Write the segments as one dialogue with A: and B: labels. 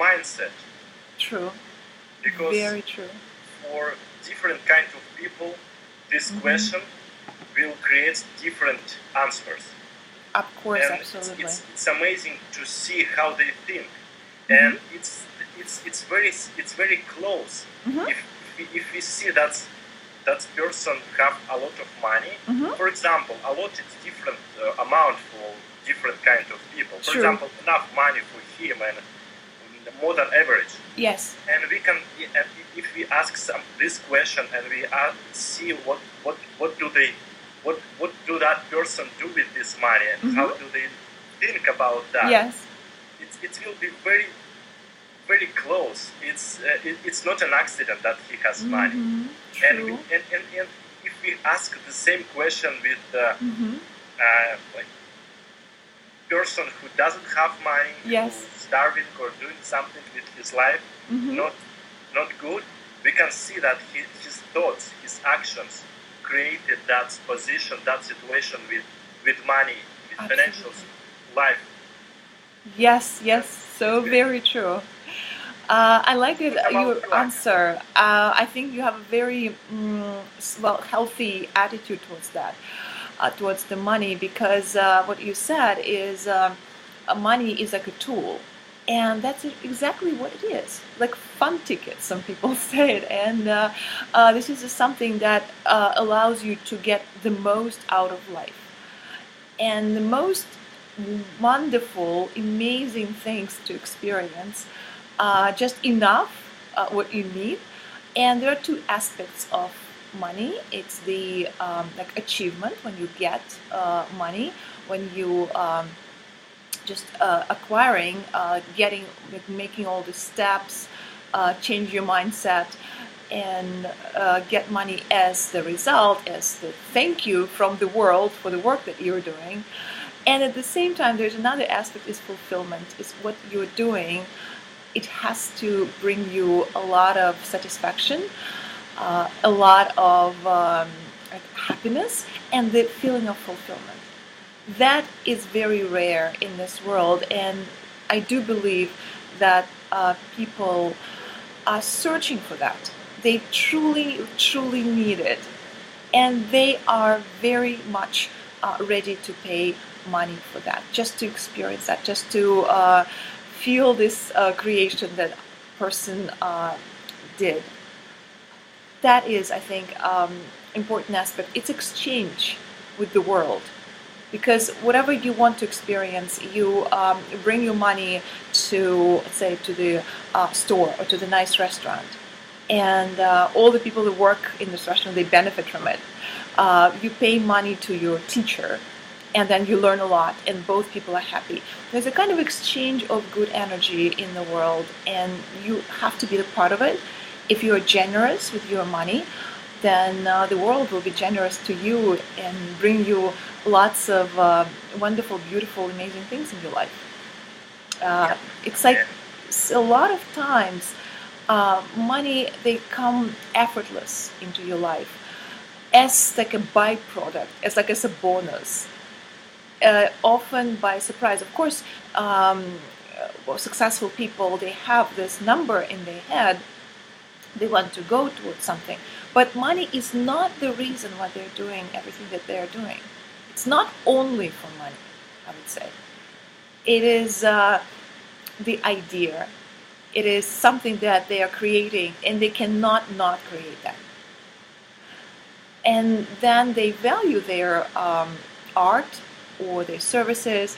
A: mindset.
B: True.
A: Because
B: very true.
A: For different kind of people, this question will create different answers.
B: Of course,
A: and
B: absolutely.
A: It's amazing to see how they think, and it's very close. If we see that person have a lot of money, for example, a lot is different amount for different kind of people. For example, enough money for him and more than average.
B: Yes.
A: And we can, if we ask this question and we see what do that person do with this money and how do they think about that?
B: Yes.
A: It will be very, very close. It's not an accident that he has money.
B: True.
A: And if we ask the same question with like person who doesn't have money,
B: yes,
A: who's starving or doing something with his life, not good, we can see that his thoughts, his actions created that position, that situation with money, with financial life.
B: Yes, yes, so very true. I like it, your answer. I think you have a very healthy attitude towards that, towards the money, because what you said is money is like a tool. And that's exactly what it is, like fun tickets, some people say it. And this is something that allows you to get the most out of life. And the most wonderful, amazing things to experience, just enough what you need. And there are two aspects of money. It's the like achievement, when you get money, when you just acquiring, getting, making all the steps, change your mindset, and get money as the result, as the thank you from the world for the work that you're doing. And at the same time, there's another aspect, is fulfillment, is what you're doing. It has to bring you a lot of satisfaction, a lot of happiness, and the feeling of fulfillment. That is very rare in this world, and I do believe that people are searching for that. They truly, truly need it, and they are very much ready to pay money for that, just to experience that, just to feel this creation that person did. That is, I think, important aspect. It's exchange with the world. Because whatever you want to experience, you bring your money to, let's say, to the store or to the nice restaurant. And all the people that work in this restaurant, they benefit from it. You pay money to your teacher, and then you learn a lot, and both people are happy. There's a kind of exchange of good energy in the world, and you have to be a part of it. If you are generous with your money, then the world will be generous to you and bring you lots of wonderful, beautiful, amazing things in your life. It's like a lot of times money, they come effortless into your life as like a byproduct, as a bonus, often by surprise. Of course, successful people, they have this number in their head. They want to go towards something. But money is not the reason why they're doing everything that they're doing. It's not only for money, I would say. It is the idea. It is something that they are creating, and they cannot not create that. And then they value their art or their services,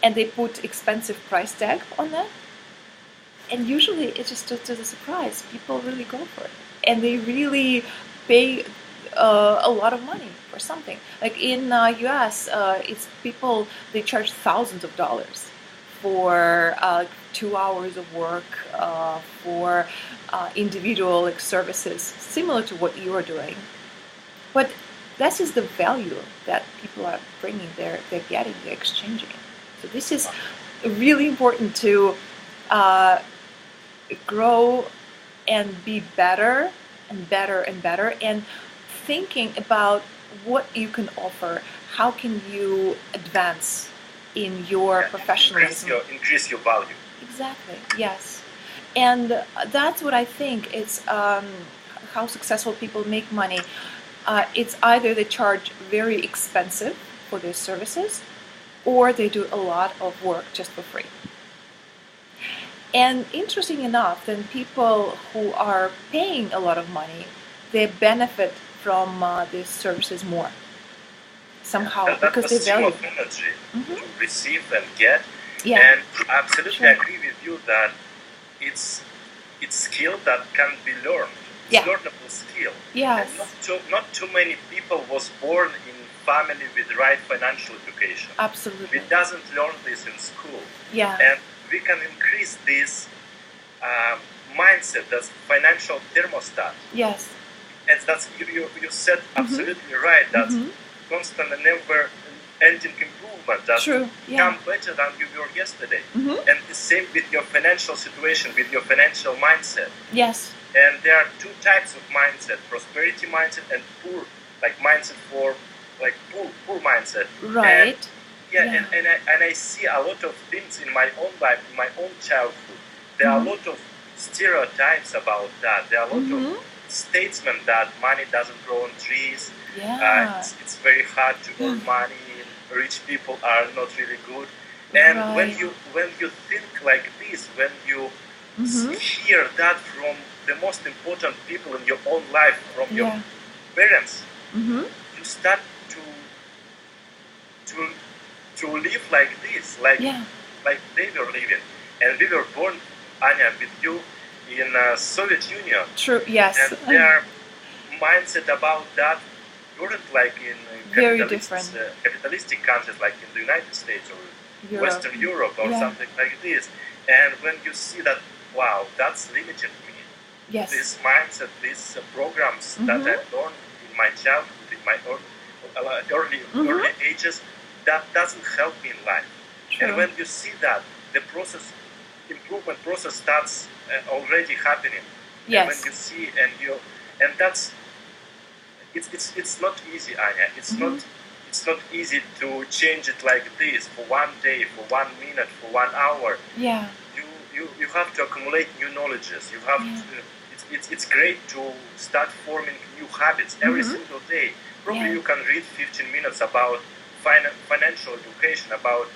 B: and they put expensive price tag on that. And usually it's just to the surprise. People really go for it. And they really pay a lot of money for something. Like in US, it's people, they charge thousands of dollars for 2 hours of work, for individual services, similar to what you are doing. But this is the value that people are bringing, they're getting, they're exchanging. So this is really important to grow and be better and better and better, and thinking about what you can offer. How can you advance in your professionalism?
A: Increase your value.
B: Exactly, yes. And that's what I think. It's how successful people make money. It's either they charge very expensive for their services, or they do a lot of work just for free. And interesting enough, then people who are paying a lot of money, they benefit from these services more somehow because
A: That's
B: they
A: a stream
B: value
A: of
B: it.
A: energy
B: Mm-hmm.
A: to receive and get.
B: Yeah.
A: And I absolutely
B: Sure.
A: agree with you that it's skill that can be learned. It's
B: Yeah.
A: learnable skill.
B: Yes.
A: And not too many people was born in family with the right financial education.
B: Absolutely.
A: We doesn't learn this in school.
B: Yeah.
A: And we can increase this mindset, that's financial thermostat.
B: Yes.
A: And that's you said absolutely right. That's constant and never ending improvement. That
B: True. Yeah.
A: become better than you were yesterday.
B: Mm-hmm.
A: And the same with your financial situation, with your financial mindset.
B: Yes.
A: And there are two types of mindset: prosperity mindset and poor, like mindset for like poor mindset.
B: Right.
A: And, yeah. And I see a lot of things in my own life, in my own childhood. There are a lot of stereotypes about that. There are a lot of statements that money doesn't grow on trees.
B: Yeah.
A: It's very hard to earn money. Rich people are not really good. And when you think like this, when you hear that from the most important people in your own life, from your parents, you start to live like this, like they were living. And we were born, Anya, with you in Soviet Union.
B: True. Yes.
A: And their mindset about that weren't like in
B: very different
A: capitalistic countries like in the United States or
B: Europe.
A: Western Europe or something like this. And when you see that, wow, that's limited me.
B: Yes.
A: This mindset, these programs that I've learned in my childhood, in my early ages, that doesn't help me in life.
B: True.
A: And when you see that, the improvement process starts already happening.
B: Yes.
A: And when you see and that's it's not easy, Anya. It's not easy to change it like this for one day, for 1 minute, for 1 hour.
B: Yeah.
A: You have to accumulate new knowledges. You have to. It's great to start forming new habits every single day. Probably you can read 15 minutes about financial education, about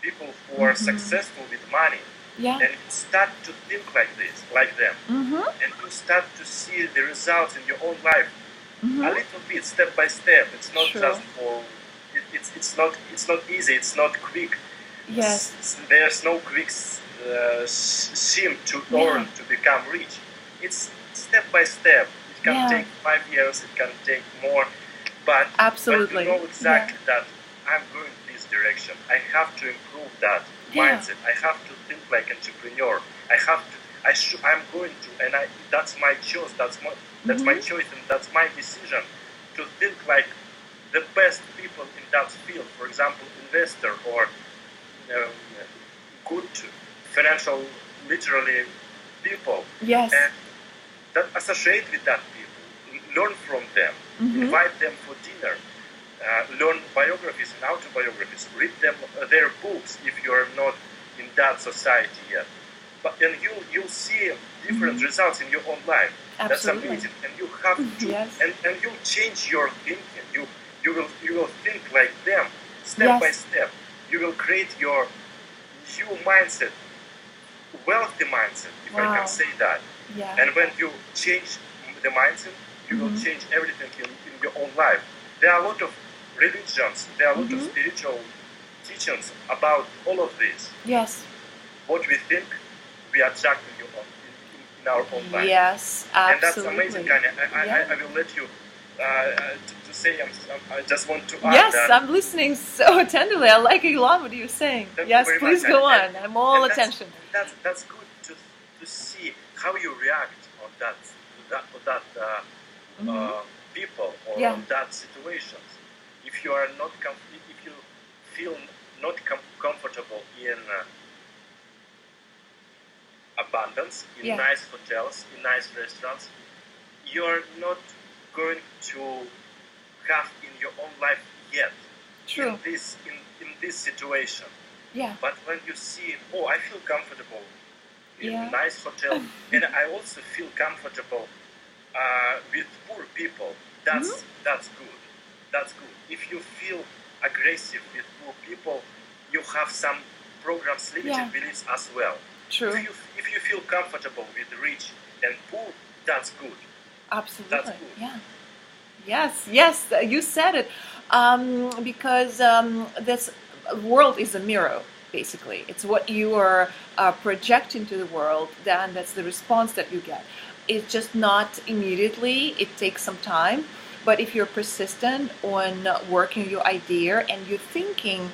A: people who are successful with money.
B: Yeah.
A: And you start to think like them. And you start to see the results in your own life a little bit, step by step. It's not just for. It's not easy. It's not quick.
B: Yes.
A: There's no quick scheme to earn to become rich. It's step by step. It can take 5 years. It can take more. But
B: absolutely,
A: you know exactly that I'm going this direction. I have to improve that mindset. I have to think like entrepreneur. I'm going to, and that's my choice. That's my choice, and that's my decision to think like the best people in that field. For example, investor or good financial, literally people.
B: Yes.
A: And that associate with that people, learn from them, invite them for dinner. Learn biographies and autobiographies, read their books if you are not in that society yet. But and you'll see different results in your own life.
B: Absolutely.
A: That's amazing, and you have to, and you'll change your thinking. You will think like them, step by step. You will create your new mindset, wealthy mindset, if I can say that.
B: Yeah.
A: And when you change the mindset, you will change everything in your own life. There are a lot of religions, there are a lot of spiritual teachings about all of this.
B: Yes.
A: What we think, we attract in our own life.
B: Yes, absolutely.
A: And that's amazing, Kanya. I will let you to say, I just want to add
B: yes,
A: that.
B: I'm listening so attentively. I like a lot what you're saying. Yes, please go on. I'm all attention.
A: That's good to see how you react on that people or on that situations. If you are not if you feel not comfortable in abundance, in nice hotels, in nice restaurants, you are not going to have in your own life yet.
B: True.
A: In this situation.
B: Yeah.
A: But when you see, oh, I feel comfortable in
B: Yeah.
A: a nice hotel, and I also feel comfortable with poor people. That's good. That's good. If you feel aggressive with poor people, you have some programs limited
B: Yeah.
A: beliefs as well.
B: True.
A: If you feel comfortable with rich and poor, that's good.
B: Absolutely.
A: That's good.
B: Yeah. Yes, yes, you said it. Because this world is a mirror, basically. It's what you are projecting to the world, then that's the response that you get. It's just not immediately, it takes some time. But if you're persistent on working your idea and you're thinking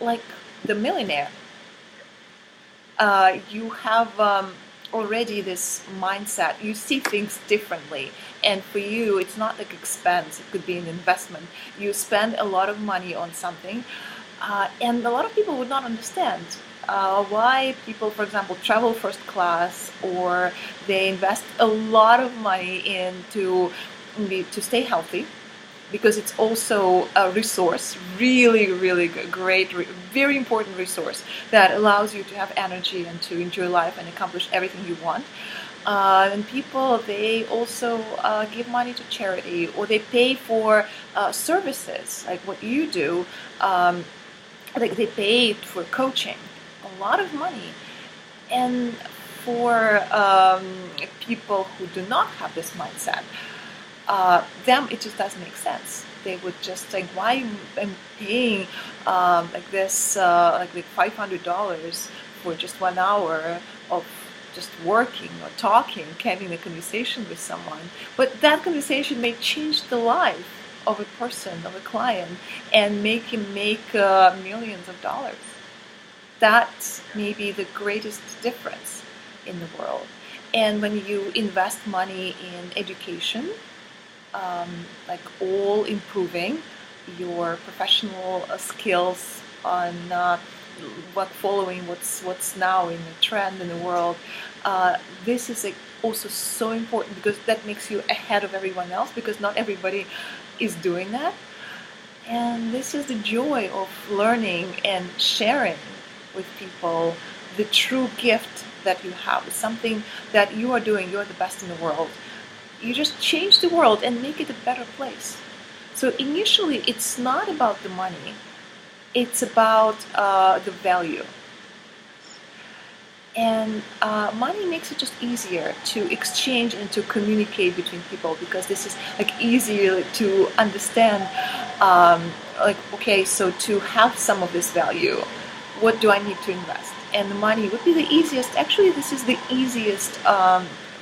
B: like the millionaire, you have already this mindset. You see things differently, and for you, it's not like expense. It could be an investment. You spend a lot of money on something, and a lot of people would not understand why people, for example, travel first class, or they invest a lot of money into to stay healthy, because it's also a resource, really, really great, very important resource that allows you to have energy and to enjoy life and accomplish everything you want. And people, they also give money to charity, or they pay for services like what you do. Like they pay for coaching, a lot of money. And for people who do not have this mindset, them it just doesn't make sense. They would just like, why I'm paying like this, like $500 for just 1 hour of just working or talking, having a conversation with someone. But that conversation may change the life of a person, of a client, and make him make millions of dollars. That's maybe the greatest difference in the world. And when you invest money in education, like all improving your professional skills on following what's now in the trend in the world. This is like also so important, because that makes you ahead of everyone else, because not everybody is doing that. And this is the joy of learning and sharing with people the true gift that you have. It's something that you are doing. You're the best in the world. You just change the world and make it a better place. So initially, it's not about the money. It's about the value. And money makes it just easier to exchange and to communicate between people, because this is like easier to understand. Like, okay, so to have some of this value, what do I need to invest? And the money would be the easiest. Actually, this is the easiest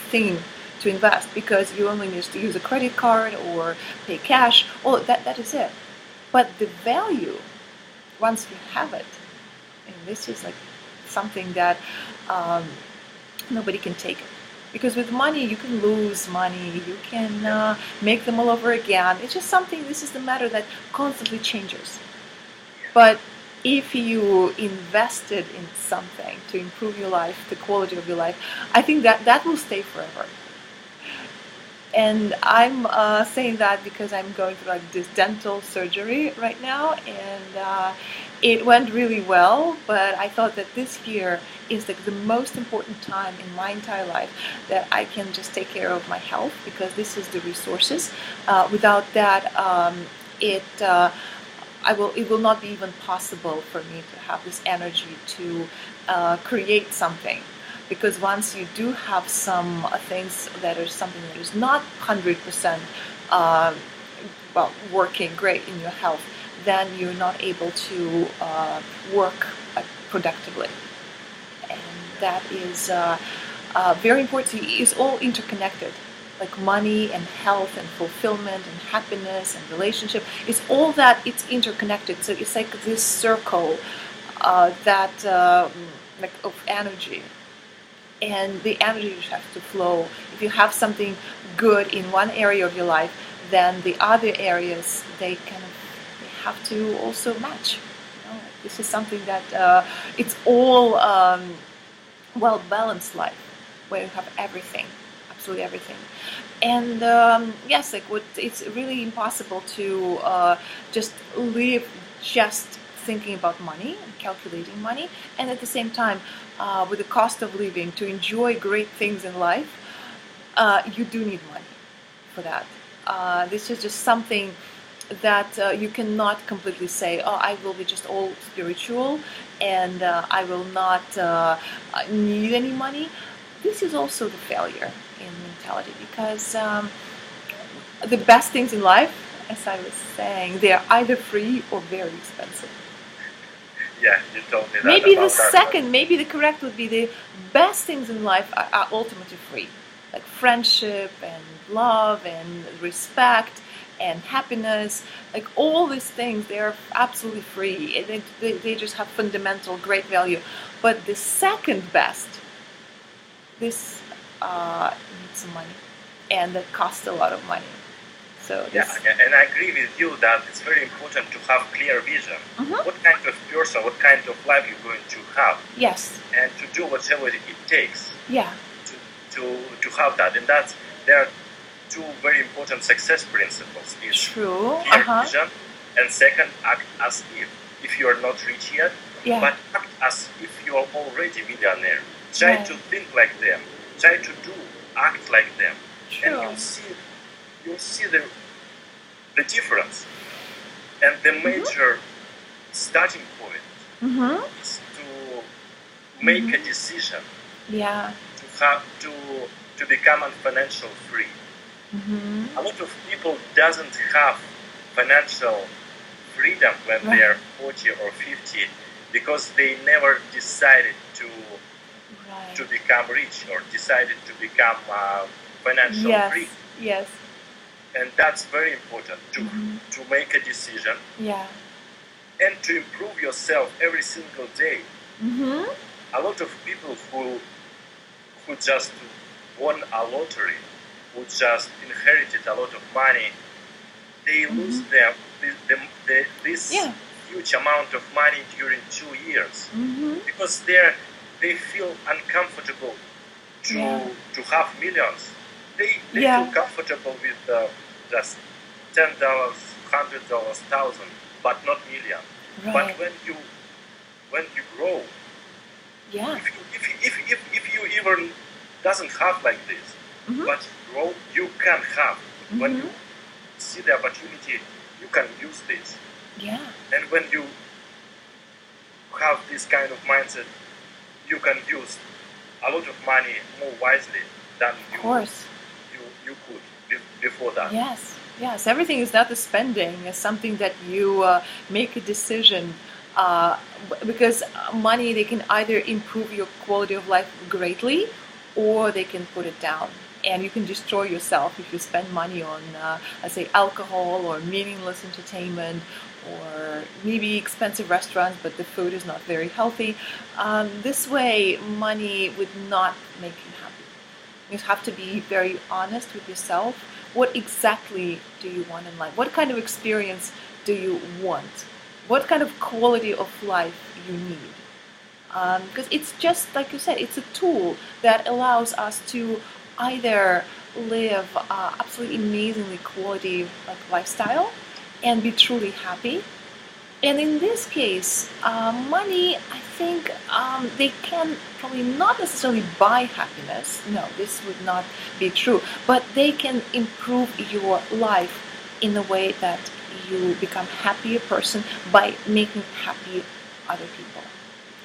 B: thing to invest, because you only need to use a credit card or pay cash. Oh, that is it. But the value, once you have it, and this is like something that nobody can take it. Because with money, you can lose money, you can make them all over again. It's just something, this is the matter that constantly changes. But if you invested in something to improve your life, the quality of your life, I think that will stay forever. And I'm saying that because I'm going through like this dental surgery right now, and it went really well. But I thought that this year is like the most important time in my entire life that I can just take care of my health, because this is the resources. Without that, it will not be even possible for me to have this energy to create something. Because once you do have some things that are something that is not 100% working great in your health, then you're not able to work productively. And that is very important. It's all interconnected. Like money and health and fulfillment and happiness and relationship. It's all that, it's interconnected. So it's like this circle like of energy. And the energy just has to flow. If you have something good in one area of your life, then the other areas, they have to also match. You know, this is something that it's all well-balanced life, where you have everything, absolutely everything. And yes, like it's really impossible to just live just thinking about money, calculating money, and at the same time, with the cost of living, to enjoy great things in life, you do need money for that. This is just something that you cannot completely say, oh, I will be just all spiritual and I will not need any money. This is also the failure in mentality, because the best things in life, as I was saying, they are either free or very expensive.
A: Yeah, you told me that.
B: Maybe the second, maybe the correct would be the best things in life are ultimately free, like friendship and love and respect and happiness, like all these things, they are absolutely free. And they just have fundamental great value. But the second best, this needs some money, and that costs a lot of money. So
A: yeah, and I agree with you that it's very important to have clear vision. What kind of person, what kind of life you're going to have.
B: Yes.
A: And to do whatever it takes.
B: Yeah.
A: To have that, and there are two very important success principles. Is
B: true.
A: Clear vision, and second, act as if you are not rich yet, but act as if you are already millionaire. Try to think like them. Try to act like them,
B: true.
A: And you'll see the difference. And the major starting point is to make a decision.
B: Yeah.
A: To become financial free. A lot of people doesn't have financial freedom when they are 40 or 50 because they never decided to become rich or decided to become financial free.
B: Yes.
A: And that's very important to make a decision.
B: Yeah.
A: And to improve yourself every single day. A lot of people who just won a lottery, who just inherited a lot of money, they lose this huge amount of money during 2 years because they feel uncomfortable to have millions. They feel comfortable with just $10, $100, $1,000, but not million.
B: Right.
A: But when you grow, if you even doesn't have like this, but grow, you can have. When you see the opportunity, you can use this.
B: Yeah.
A: And when you have this kind of mindset, you can use a lot of money more wisely than you could before that.
B: Yes. Everything is not the spending. It's something that you make a decision. Because money, they can either improve your quality of life greatly, or they can put it down. And you can destroy yourself if you spend money on, let's say, alcohol or meaningless entertainment, or maybe expensive restaurants, but the food is not very healthy. This way, money would not make you happy. You have to be very honest with yourself. What exactly do you want in life? What kind of experience do you want? What kind of quality of life you need? Because it's just, like you said, it's a tool that allows us to either live absolutely amazingly quality lifestyle and be truly happy. And in this case, money, I think they can probably not necessarily buy happiness. No, this would not be true. But they can improve your life in a way that you become a happier person by making happy other people.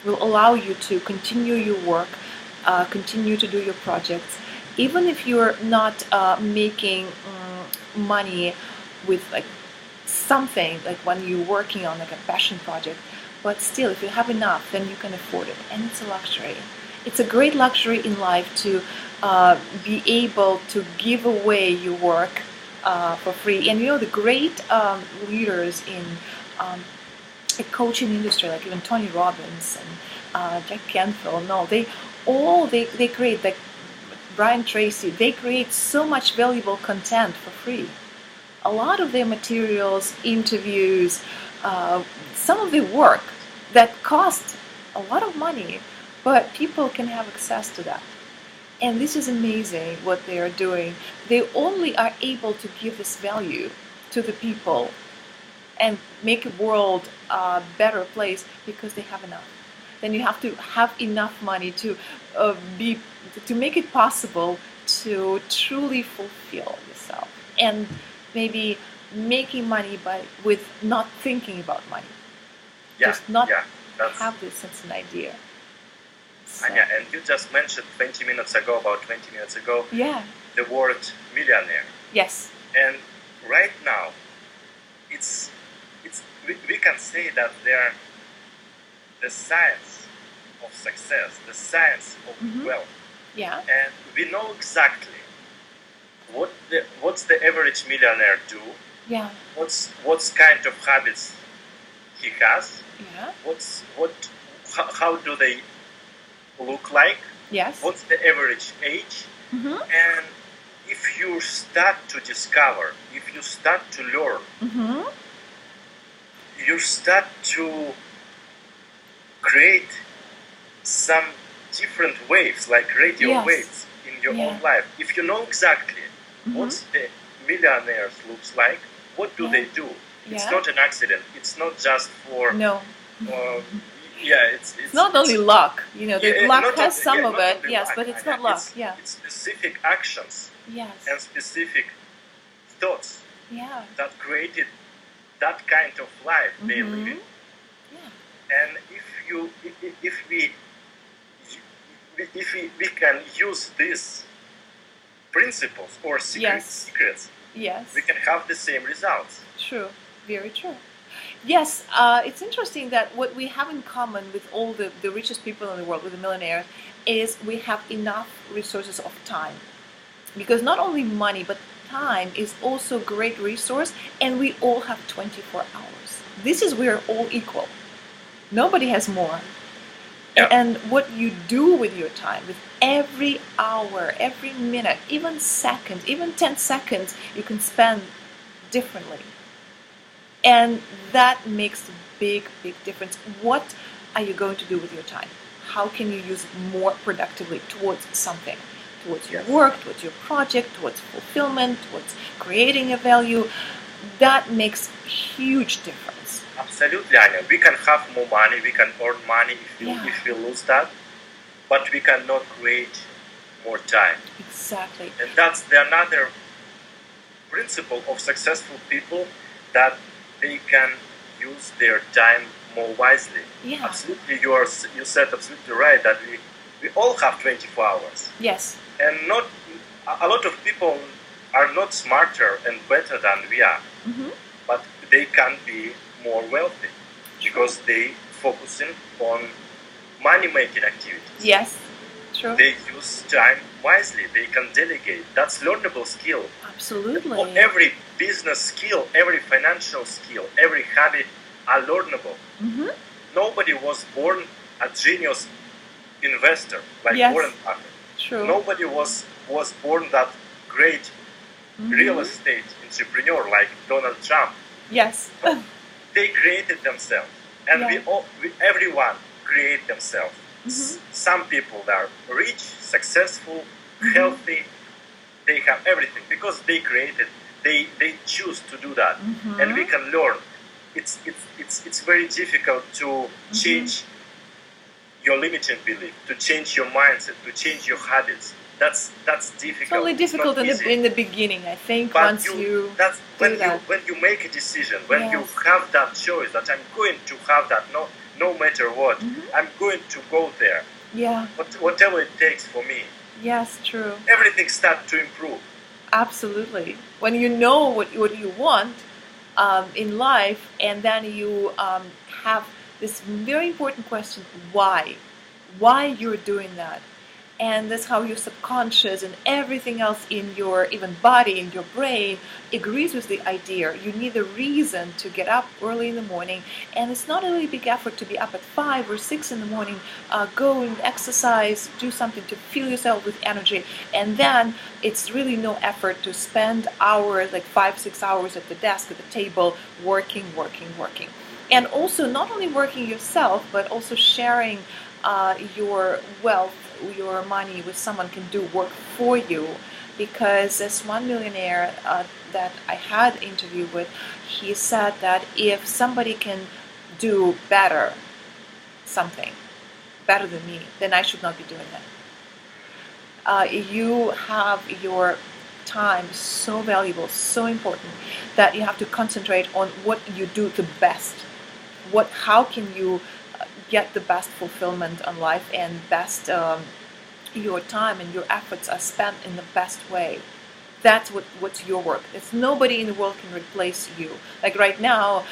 B: It will allow you to continue your work, continue to do your projects, even if you're not making money with something like when you're working on a passion project, but still, if you have enough, then you can afford it, and it's a luxury. It's a great luxury in life to be able to give away your work for free. And the great leaders in the coaching industry, like even Tony Robbins and Jack Canfield, they create, like Brian Tracy, they create so much valuable content for free. A lot of their materials, interviews, some of their work that cost a lot of money, but people can have access to that. And this is amazing what they are doing. They only are able to give this value to the people and make a world a better place because they have enough. Then you have to have enough money to make it possible to truly fulfill yourself, and maybe making money with not thinking about money. Just not have this as an idea. So.
A: Anya, and you just mentioned 20 minutes ago the word millionaire.
B: Yes.
A: And right now, we can say that they're the science of success, the science of wealth.
B: Yeah.
A: And we know exactly what's the average millionaire do.
B: Yeah.
A: What's kind of habits he has.
B: Yeah.
A: How do they look like?
B: Yes.
A: What's the average age? And if you start to discover, if you start to learn, you start to create some different waves, like radio waves in your own life. If you know exactly what the millionaires looks like, what do they do? It's not an accident. It's not just for it's
B: not only luck. The luck has some of it,
A: luck,
B: but it's not luck.
A: It's specific actions and specific thoughts that created that kind of life they live in. And if we can use these principles or secrets, we can have the same results.
B: True, very true. Yes, it's interesting that what we have in common with all the richest people in the world, with the millionaires, is we have enough resources of time. Because not only money, but time is also a great resource, and we all have 24 hours. This is we're all equal. Nobody has more. And what you do with your time, with every hour, every minute, even second, even 10 seconds, you can spend differently. And that makes a big, big difference. What are you going to do with your time? How can you use it more productively towards something? Towards your work, towards your project, towards fulfillment, towards creating a value. That makes a huge difference.
A: Absolutely, Anya. We can have more money, we can earn money if we lose that, but we cannot create more time.
B: Exactly.
A: And that's another principle of successful people, that they can use their time more wisely.
B: Yeah.
A: Absolutely, you said absolutely right that we all have 24 hours.
B: Yes.
A: And a lot of people are not smarter and better than we are, but they can be more wealthy because they focusing on money-making activities.
B: Yes, true.
A: They use time wisely. They can delegate. That's learnable skill.
B: Absolutely.
A: Every business skill, every financial skill, every habit are learnable. Nobody was born a genius investor like Warren Buffett.
B: True.
A: Nobody was born that great real estate entrepreneur like Donald Trump.
B: Yes.
A: They created themselves, and everyone create themselves. Some people are rich, successful, healthy. They have everything because they created. They choose to do that, and we can learn. It's very difficult to change your limiting belief, to change your mindset, to change your habits. That's difficult.
B: It's only difficult in the beginning, I think.
A: But when you make a decision, when you have that choice that I'm going to have that, no matter what, I'm going to go there.
B: Yeah.
A: Whatever it takes for me.
B: Yes, true.
A: Everything starts to improve.
B: Absolutely. When you know what you want in life, and then you have this very important question: why? Why you're doing that? And that's how your subconscious and everything else in your even body, in your brain, agrees with the idea. You need a reason to get up early in the morning, and it's not a really big effort to be up at 5 or 6 in the morning, go and exercise, do something to fill yourself with energy, and then it's really no effort to spend hours, like 5-6 hours at the desk, at the table, working. And also not only working yourself, but also sharing your wealth, your money with someone can do work for you. because this one millionaire that I had interview with, he said that if somebody can do something better than me, then I should not be doing that. You have your time so valuable, so important, that you have to concentrate on what you do the best. How can you get the best fulfillment on life, and best your time and your efforts are spent in the best way. That's what's your work. It's nobody in the world can replace you. Like right now,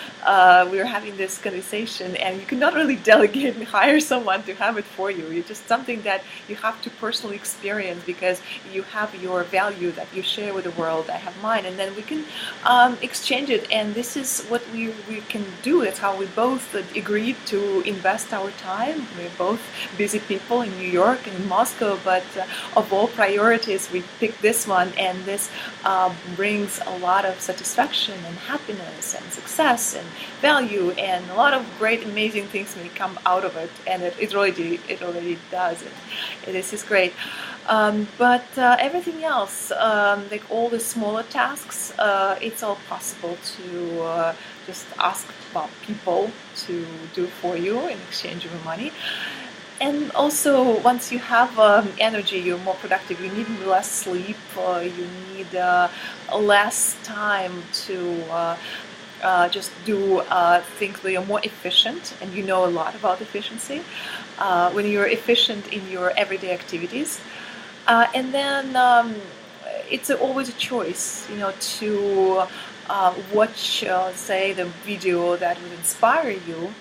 B: we're having this conversation, and you cannot really delegate and hire someone to have it for you. It's just something that you have to personally experience, because you have your value that you share with the world. I have mine, and then we can exchange it. And this is what we can do. That's how we both agreed to invest our time. We're both busy people in New York and in Moscow, but of all priorities, we picked this one, and this brings a lot of satisfaction and happiness and success and value, and a lot of great, amazing things may come out of it, and it already does. This is great. But everything else, like all the smaller tasks, it's all possible to just ask about people to do for you in exchange of money. And also, once you have energy, you're more productive. You need less sleep. You need less time to just do things where you're more efficient, and you know a lot about efficiency. When you're efficient in your everyday activities, and then it's always a choice, to watch, say, the video that would inspire you.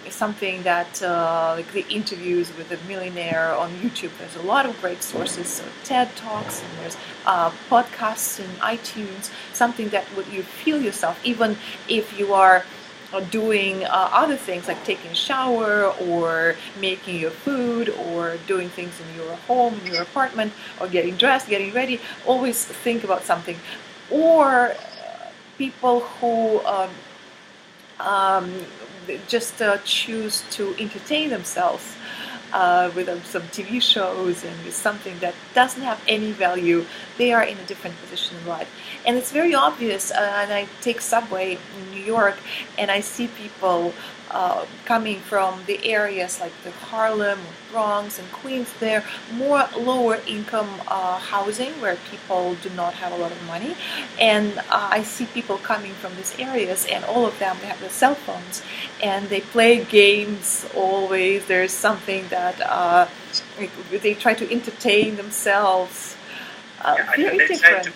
B: Something that, like the interviews with the millionaire on YouTube, there's a lot of great sources, so TED Talks, and there's podcasts in iTunes, something that would you feel yourself, even if you are doing other things like taking a shower or making your food or doing things in your home, in your apartment, or getting dressed, getting ready. Always think about something. Or people who just choose to entertain themselves with some TV shows and with something that doesn't have any value. They are in a different position in life. And it's very obvious, and I take subway in New York, and I see people coming from the areas like the Harlem, Bronx, and Queens. They're more lower income housing where people do not have a lot of money. And I see people coming from these areas, and all of them, they have their cell phones, and they play games always. There's something that they try to entertain themselves.
A: And they try to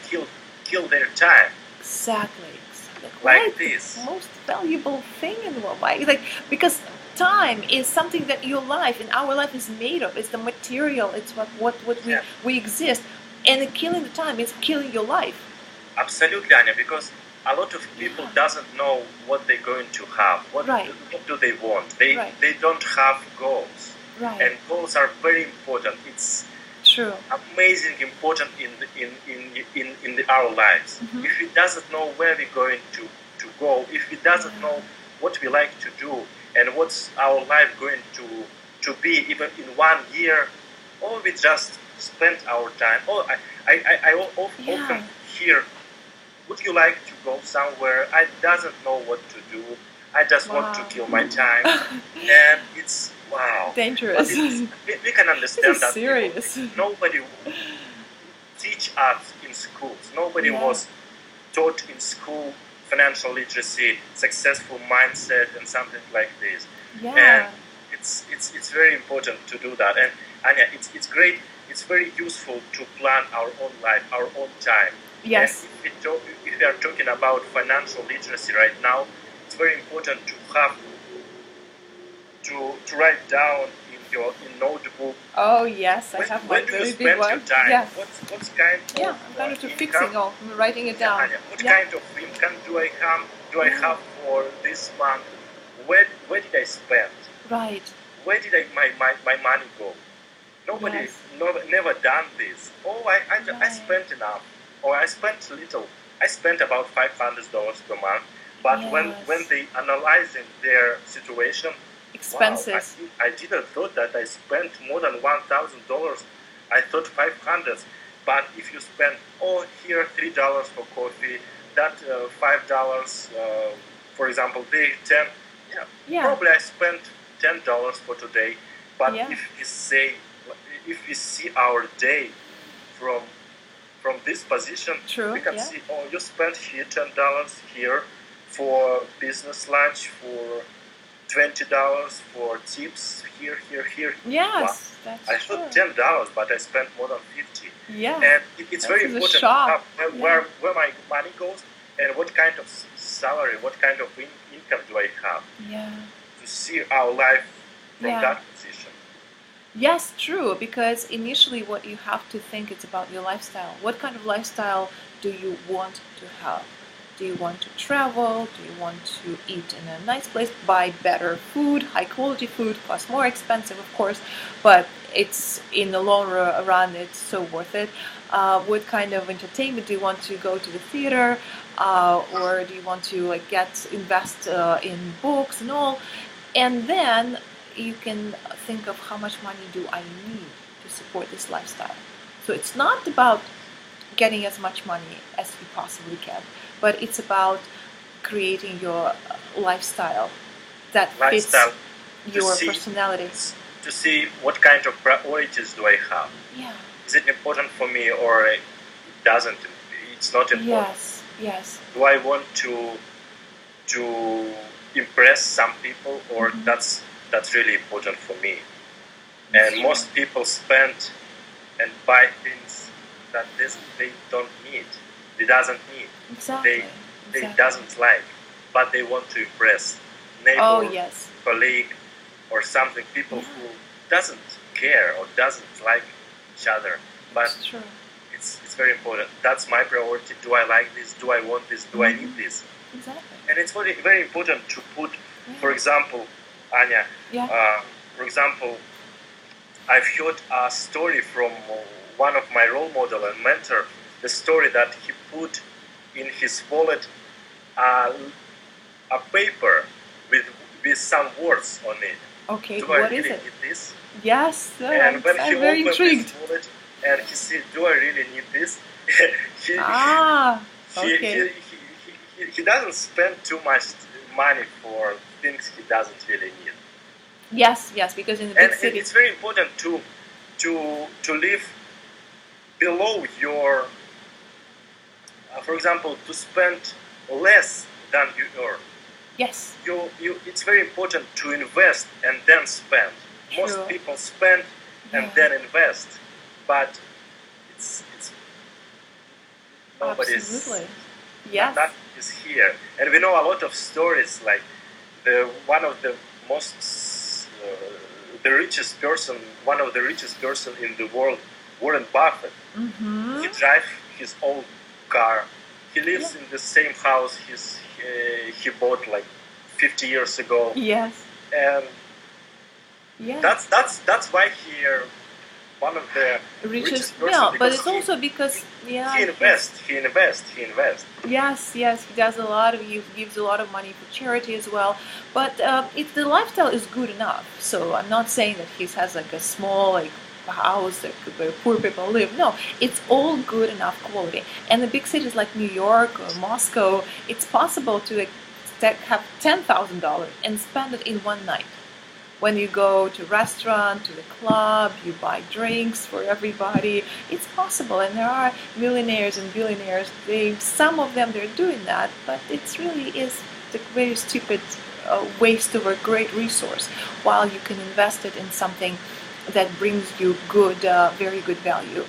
A: kill their time.
B: Exactly.
A: Like this.
B: The most valuable thing in the world. Why? Like, because time is something that your life and our life is made of. It's the material. It's what we exist. And killing the time is killing your life.
A: Absolutely, Anya, because a lot of people doesn't know what they're going to have. What do they want? They don't have goals.
B: Right.
A: And goals are very important. It's
B: true.
A: Amazing important in our lives.
B: Mm-hmm.
A: If he doesn't know where we're going to go, if he doesn't know what we like to do and what's our life going to be even in 1 year, or we just spend our time. I often hear, would you like to go somewhere? I doesn't know what to do. I just want to kill my time. And it's
B: dangerous.
A: We can understand that.
B: Serious.
A: Nobody teach us in schools. Nobody was taught in school financial literacy, successful mindset, and something like this.
B: Yeah.
A: And it's very important to do that. And Anya, it's great. It's very useful to plan our own life, our own time.
B: Yes.
A: And if we are talking about financial literacy right now, it's very important to have to write down in notebook.
B: Oh yes, I have one very big one.
A: Your time?
B: Yes.
A: What's kind of
B: I'm going to fixing all. I'm writing it down.
A: What kind of income do I have for this month? Where did I spend?
B: Right.
A: Where did my money go? Nobody never done this. I spent enough, or I spent little. I spent about $500 per month. But when they analyzing their situation,
B: expenses.
A: I didn't thought that I spent more than $1,000. I thought $500, But if you spend, here $3 for coffee, that $5, for example, day 10, probably I spent $10 for today. But if we see our day from this position, we can see, you spent here $10 here for business lunch, for $20 for tips here.
B: Yes, that's
A: I thought $10, but I spent more than $50.
B: Yeah,
A: and it's very important to have where my money goes and what kind of salary, what kind of income do I have.
B: Yeah,
A: to see our life from that position.
B: Yes, true. Because initially, what you have to think is about your lifestyle. What kind of lifestyle do you want to have? Do you want to travel? Do you want to eat in a nice place, buy better food, high quality food, cost more expensive, of course, but it's in the long run, it's so worth it. What kind of entertainment do you want to go to the theater, or do you want to invest in books and all? And then you can think of how much money do I need to support this lifestyle. So it's not about getting as much money as you possibly can, but it's about creating your lifestyle that fits your personality.
A: To see what kind of priorities do I have.
B: Yeah.
A: Is it important for me or it doesn't? It's not important.
B: Yes.
A: Do I want to impress some people, or that's really important for me? And most people spend and buy things that they don't need. They doesn't need.
B: Exactly.
A: They doesn't like, but they want to impress neighbor, colleague, or something. People who doesn't care or doesn't like each other. But it's very important. That's my priority. Do I like this? Do I want this? Do I need this?
B: Exactly.
A: And it's very, very important to put, for example, Anya, for example, I've heard a story from one of my role model and mentor, the story that he put in his wallet a paper with some words on it.
B: Okay,
A: do I
B: what
A: really
B: is it?
A: need this?
B: Yes,
A: and when
B: I'm
A: he
B: very
A: opened
B: intrigued.
A: his wallet and he said, do I really need this? He doesn't spend too much money for things he doesn't really need.
B: Yes, because in the big city,
A: it's very important to live below your, for example, to spend less than you earn.
B: Yes.
A: It's very important to invest and then spend.
B: True.
A: Most people spend and then invest, but it's nobody's.
B: Yes.
A: That is here, and we know a lot of stories. Like one of the richest person in the world, Warren Buffett.
B: Mm-hmm.
A: He drives his own car. He lives in the same house he bought like 50 years ago.
B: Yes.
A: And that's why he one of the richest person.
B: No, but it's also because
A: he invests.
B: Yes, he does a lot of. He gives a lot of money for charity as well. But if the lifestyle is good enough, so I'm not saying that he has like a small house where poor people live. No, it's all good enough quality. And the big cities like New York or Moscow, it's possible to have $10,000 and spend it in one night. When you go to a restaurant, to the club, you buy drinks for everybody. It's possible, and there are millionaires and billionaires. Some of them they're doing that, but it really is the very stupid waste of a great resource. While you can invest it in something that brings you good, very good value.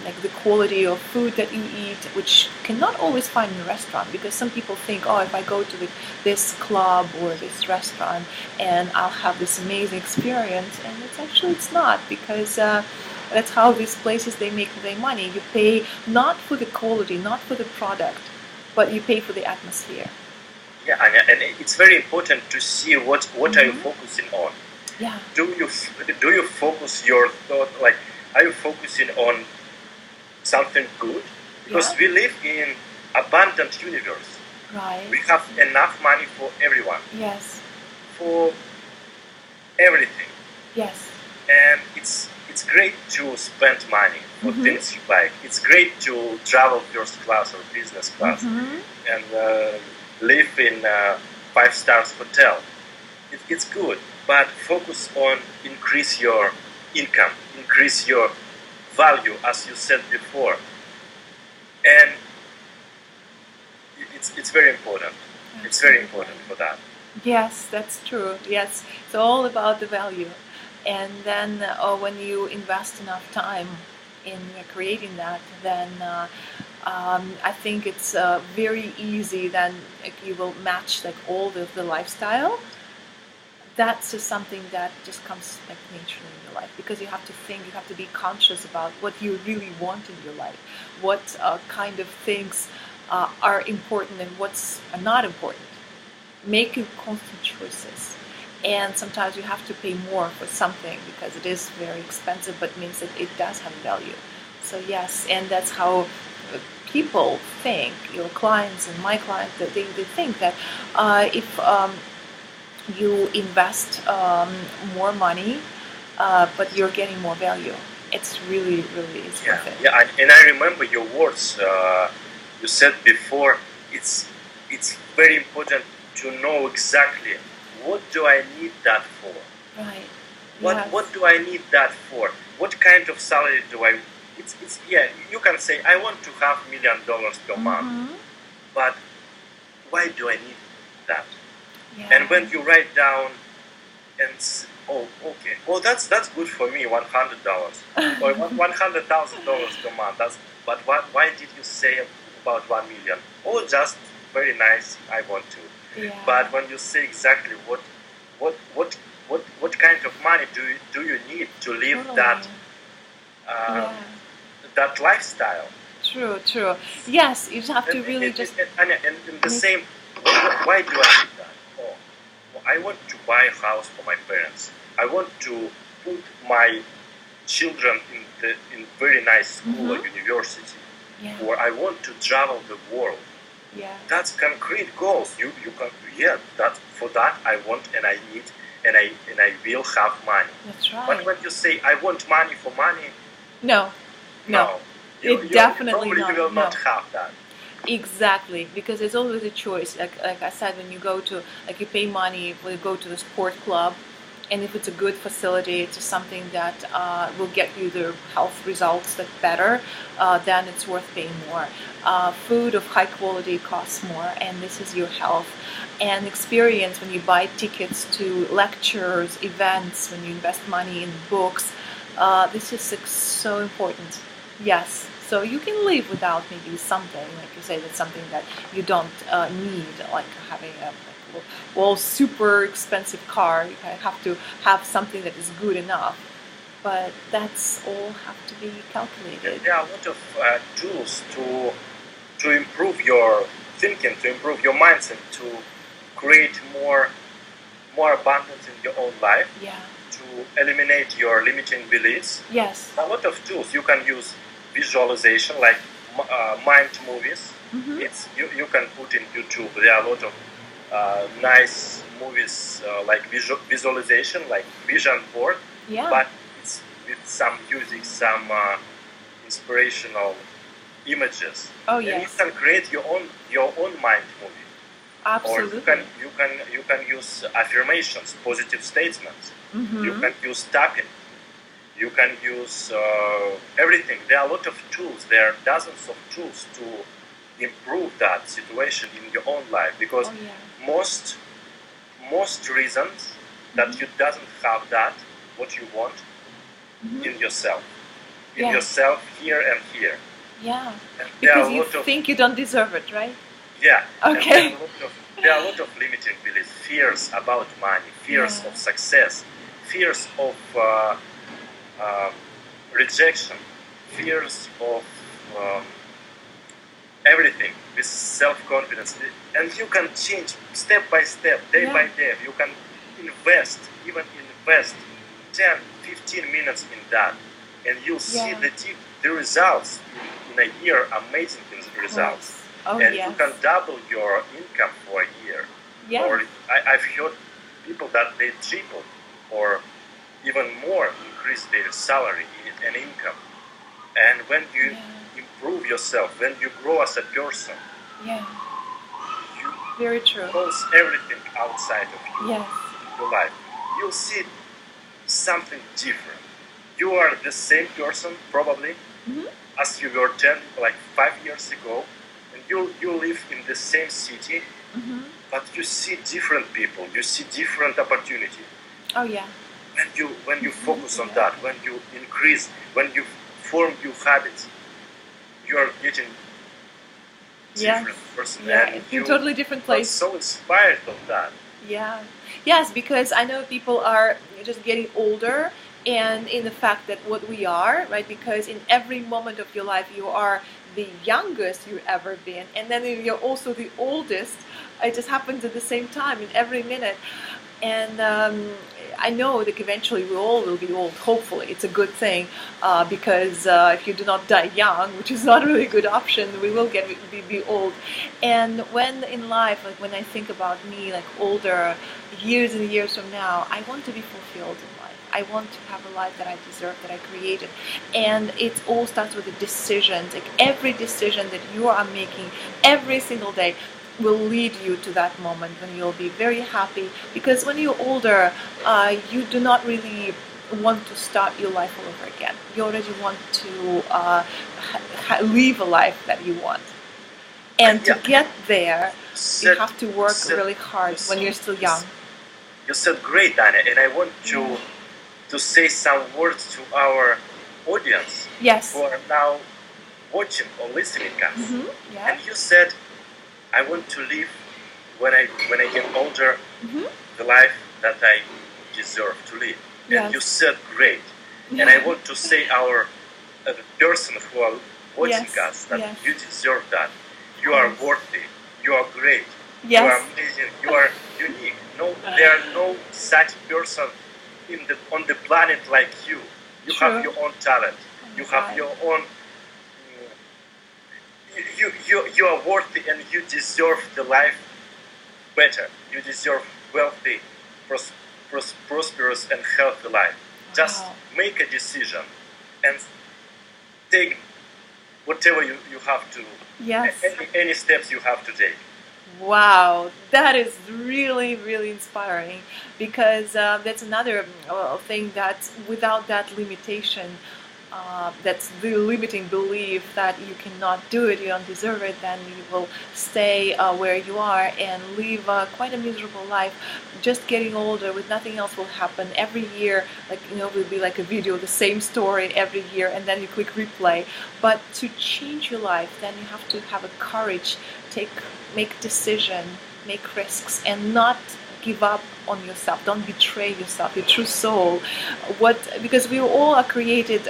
B: Like the quality of food that you eat, which cannot always find in a restaurant, because some people think, if I go to this club or this restaurant and I'll have this amazing experience, and it's not, because that's how these places they make their money. You pay not for the quality, not for the product, but you pay for the atmosphere.
A: Yeah, and it's very important to see what are you focusing on.
B: Yeah.
A: Do you focus your thought like? Are you focusing on something good? Because we live in abundant universe.
B: Right.
A: We have enough money for everyone.
B: Yes.
A: For everything.
B: Yes.
A: And it's great. great to spend money for things you like. It's great to travel first class or business class and live in a 5-star hotel. It's good, but focus on increase your income, increase your value, as you said before, and it's very important. It's very important for that.
B: Yes, that's true. Yes, it's all about the value. And then when you invest enough time in creating that, then I think it's very easy. Then you will match like all the lifestyle. That's just something that just comes like naturally in your life, because you have to think, you have to be conscious about what you really want in your life, what kind of things are important and what's not important. Making constant choices, and sometimes you have to pay more for something because it is very expensive, but means that it does have value. So yes, and that's how people think, your clients and my clients, that they think that if you invest more money, but you're getting more value, it's really is worth it.
A: Yeah, and I remember your words. You said before, it's very important to know exactly what do I need that for.
B: Right.
A: What do I need that for? What kind of salary do I? It's you can say I want to have $1 million per month, but why do I need that?
B: Yeah.
A: And when you write down and okay, well that's good for me, $100 or $100,000 per month. But why did you say about 1 million? Oh, just very nice. I want to.
B: Yeah.
A: But when you say exactly what kind of money do you need to live
B: Totally.
A: that lifestyle?
B: True. Yes, you just have to really
A: and the same. Why do I need that? Oh, well, I want to buy a house for my parents. I want to put my children in very nice school or university.
B: Yeah.
A: Or I want to travel the world.
B: Yeah.
A: That's concrete goals. You can that for that I want and I need and I will have money.
B: That's right.
A: But when you say I want money for money,
B: no.
A: You
B: Definitely
A: probably
B: not.
A: will not have that.
B: Exactly, because it's always a choice. Like I said, when you go to, like, you pay money when you go to the sport club, and if it's a good facility, it's just something that will get you the health results that better, then it's worth paying more. Food of high quality costs more, and this is your health. And experience, when you buy tickets to lectures, events, when you invest money in books, this is so important. Yes. So you can live without maybe something, like you say, that's something that you don't need, like having a super expensive car. You kind of have to have something that is good enough. But that's all have to be calculated.
A: There are a lot of tools to improve your thinking, to improve your mindset, to create more abundance in your own life.
B: Yeah.
A: To eliminate your limiting beliefs.
B: Yes.
A: A lot of tools you can use. Visualization, like mind movies. It's you can put in YouTube. There are a lot of nice movies like visualization, like vision board.
B: Yeah.
A: But it's with some music, some inspirational images.
B: Oh,
A: and
B: yes.
A: you can create your own mind movie.
B: Absolutely.
A: Or you can use affirmations, positive statements. You can use tapping. You can use everything. There are a lot of tools. There are dozens of tools to improve that situation in your own life. Because most reasons that you doesn't have that, what you want, in yourself. In yourself, here and here.
B: Yeah.
A: And
B: because you think you don't deserve it, right?
A: Yeah.
B: Okay.
A: And there are a lot of limiting beliefs. Fears about money. Fears of success. Fears of rejection, fears of everything, with self-confidence. And you can change step by step, day by day. You can invest 10, 15 minutes in that, and you'll see the results in a year, amazing results.
B: Oh,
A: and you can double your income for a year.
B: Yeah.
A: Or I've heard people that they triple or even more increase their salary in an income. And when you improve yourself, when you grow as a person, you
B: very true.
A: close everything outside of you,
B: Yes.
A: your life. You'll see something different. You are the same person probably as you were 10, like 5 years ago, and you live in the same city, but you see different people, you see different opportunity.
B: Oh yeah.
A: When you focus on that, when you increase, when you form new habits, you are getting different person.
B: Yeah,
A: And
B: in a totally different place.
A: I'm so inspired of that.
B: Yeah. Yes, because I know people are just getting older, and in the fact that what we are, right? Because in every moment of your life, you are the youngest you've ever been, and then you're also the oldest. It just happens at the same time in every minute. And I know that eventually we all will be old. Hopefully, it's a good thing, because if you do not die young, which is not really a good option, we will be old. And when in life, like when I think about me, like older, years and years from now, I want to be fulfilled in life. I want to have a life that I deserve, that I created. And it all starts with the decisions. Like every decision that you are making every single day will lead you to that moment when you'll be very happy, because when you're older, you do not really want to start your life all over again. You already want to live a life that you want, and to get there, you have to work really hard when you're still young.
A: You said great, Anna, and I want to say some words to our audience who are now watching or listening us. And you said, I want to live when I get older the life that I deserve to live. And you said great. And I want to say the person who are watching us that you deserve that. You are worthy. You are great. You are amazing. You are unique. No, there are no such person on the planet like you. You have your own talent. You have your own. You are worthy, and you deserve the life better. You deserve wealthy, prosperous, and healthy life. Just make a decision and take whatever you have to. Any steps you have to take.
B: Wow, that is really, really inspiring, because that's another thing that without that limitation, that's the limiting belief that you cannot do it, you don't deserve it, then you will stay where you are and live quite a miserable life, just getting older with nothing else will happen. Every year, like, will be like a video, the same story every year, and then you click replay. But to change your life, then you have to have a courage, make decision, make risks, and not give up on yourself. Don't betray yourself, your true soul. Because we all are created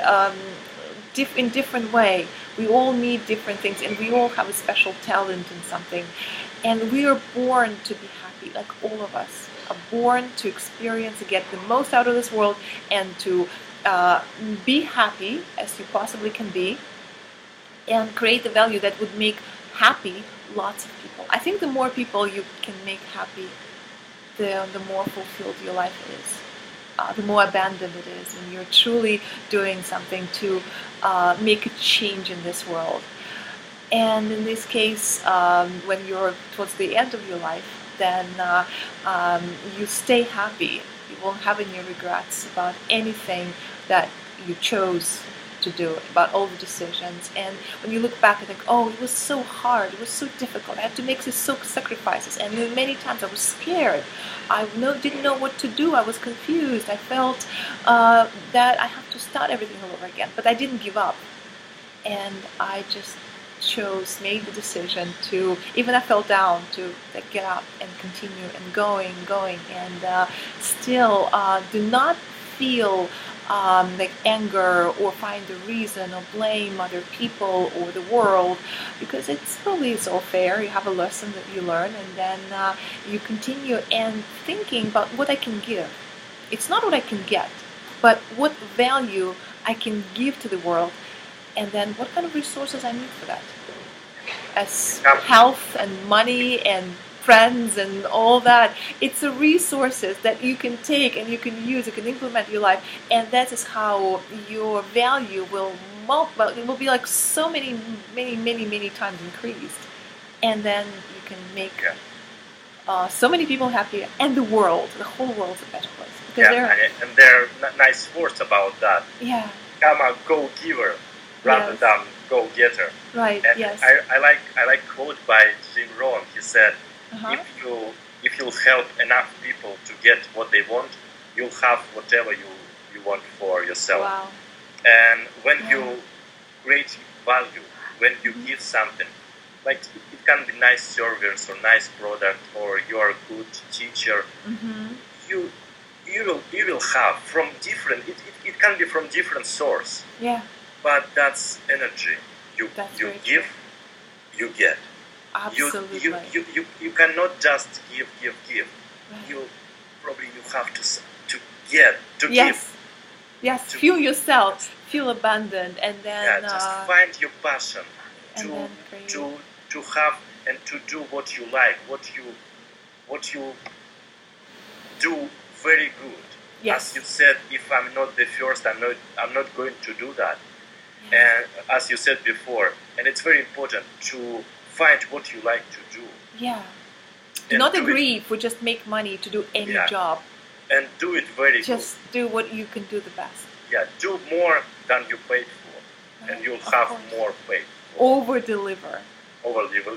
B: in different way. We all need different things, and we all have a special talent in something. And we are born to be happy, like all of us are born to experience, to get the most out of this world, and to be happy as you possibly can be, and create the value that would make happy lots of people. I think the more people you can make happy, the more fulfilled your life is, the more abundant it is, and you're truly doing something to make a change in this world. And in this case, when you're towards the end of your life, then you stay happy. You won't have any regrets about anything that you chose to do, about all the decisions. And when you look back and think, oh, it was so hard, it was so difficult, I had to make these so sacrifices, and many times I was scared, I didn't know what to do, I was confused, I felt that I have to start everything all over again, but I didn't give up, and I just made the decision to, even I fell down, to get up and continue and going, and still do not feel like anger or find a reason or blame other people or the world, because it's all fair. You have a lesson that you learn, and then you continue and thinking about what I can give. It's not what I can get, but what value I can give to the world, and then what kind of resources I need for that, as health and money and friends and all that. It's a resources that you can take and you can use, you can implement in your life, and that is how your value will multiply. It will be like so many times increased, and then you can make so many people happy, and the whole world's a better place.
A: And there are nice words about that.
B: Yeah.
A: Become a go-giver rather than go-getter.
B: Right.
A: And
B: yes.
A: I like quote by Jim Rohn. He said, if you help enough people to get what they want, you'll have whatever you want for yourself.
B: Wow.
A: And when you create value, when you give something, like it can be nice service or nice product, or you're a good teacher, you will have from different. It can be from different source.
B: Yeah.
A: But that's energy. You give, you get.
B: Absolutely.
A: You cannot just give.
B: Right.
A: You have to get, to give.
B: Yes, feel yourself, feel abundant, and then
A: just find your passion to have and to do what you like, what you do very good.
B: Yes.
A: As you said, if I'm not the first, I'm not going to do that. And as you said before, and it's very important to find what you like to do.
B: Yeah. Do not agree for just make money to do any job.
A: And do it very good.
B: Just do what you can do the best.
A: Yeah, do more than you paid for, and you'll have more paid.
B: Over deliver.
A: Over deliver.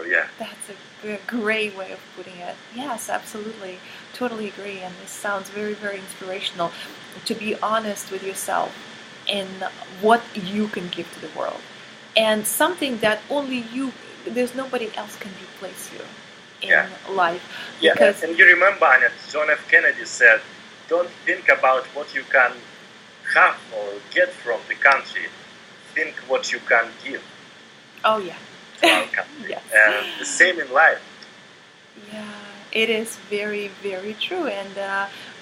A: Yeah.
B: That's a great way of putting it. Yes, absolutely, totally agree. And this sounds very, very inspirational. To be honest with yourself in what you can give to the world, and something that only you. There's nobody else can replace you in life.
A: Yeah, and you remember, Annette, John F. Kennedy said, don't think about what you can have or get from the country. Think what you can give.
B: Oh, yeah.
A: To our country.
B: Yes.
A: And the same in life.
B: Yeah, it is very, very true. And,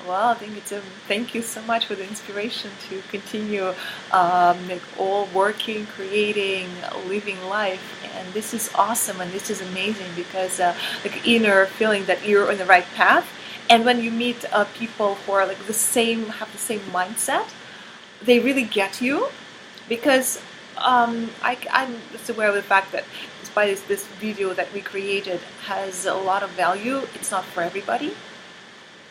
B: I think thank you so much for the inspiration to continue all working, creating, living life. And this is awesome and this is amazing because inner feeling that you're on the right path. And when you meet people who are like have the same mindset, they really get you. Because I'm just aware of the fact that despite this video that we created has a lot of value, it's not for everybody.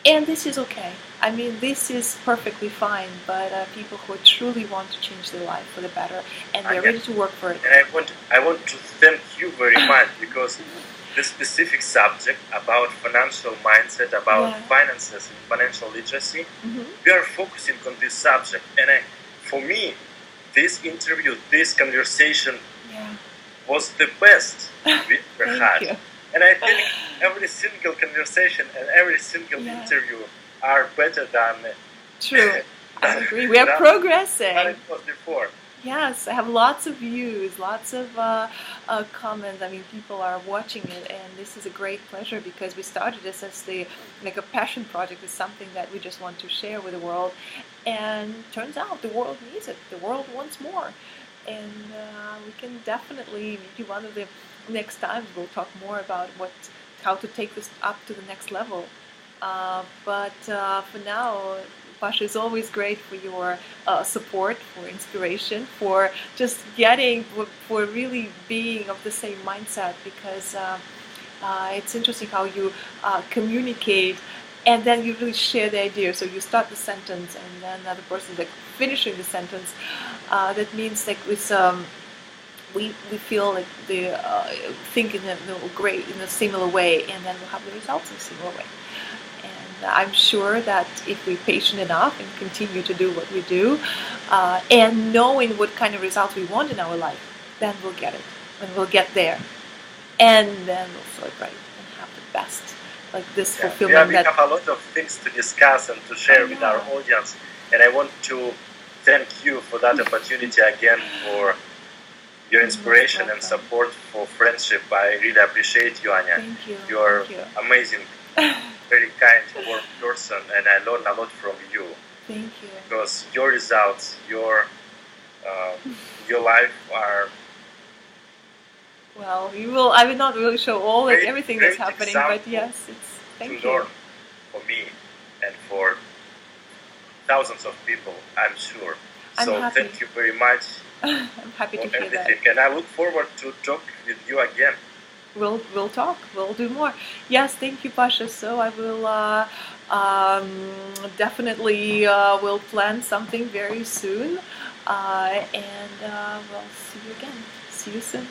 B: And this is okay. I mean, this is perfectly fine, but people who truly want to change their life for the better, and they're ready to work for it.
A: And I want to thank you very much because the specific subject about financial mindset, about finances and financial literacy, we are focusing on this subject. And for me, this interview, this conversation was the best we ever had.
B: You.
A: And I think every single conversation and every single interview are better than...
B: True, I agree. We are progressing.
A: Than it was before.
B: Yes, I have lots of views, lots of comments. I mean, people are watching it, and this is a great pleasure because we started this as a passion project. It's something that we just want to share with the world, and turns out the world needs it. The world wants more, and we can definitely maybe one of the next times we'll talk more about how to take this up to the next level. But for now, Pasha, is always great for your support, for inspiration, for just for really being of the same mindset, because it's interesting how you communicate and then you really share the idea. So you start the sentence and then another person is finishing the sentence. That means with we feel like they think in a similar way, and then we'll have the results in a similar way. And I'm sure that if we're patient enough and continue to do what we do, and knowing what kind of results we want in our life, then we'll get it, and we'll get there, and then we'll celebrate and have the best, like this fulfillment.
A: We have a lot of things to discuss and to share with our audience, and I want to thank you for that opportunity again, for your inspiration and support, for friendship. I really appreciate you, Anya.
B: Thank you.
A: You're amazing, very kind, warm person, and I learn a lot from you.
B: Thank you.
A: Because your results, your life are
B: Well, you will. I will not really show all
A: Great-
B: everything that's
A: great
B: happening, but
A: example
B: yes, it's. Thank
A: to
B: you.
A: learn for me and for thousands of people, I'm sure.
B: I'm
A: So
B: happy.
A: thank you very much
B: I'm happy to
A: for
B: hear that.
A: everything, and I look forward to talk with you again.
B: We'll talk. We'll do more. Yes, thank you, Pasha. So I will definitely will plan something very soon, and we'll see you again. See you soon.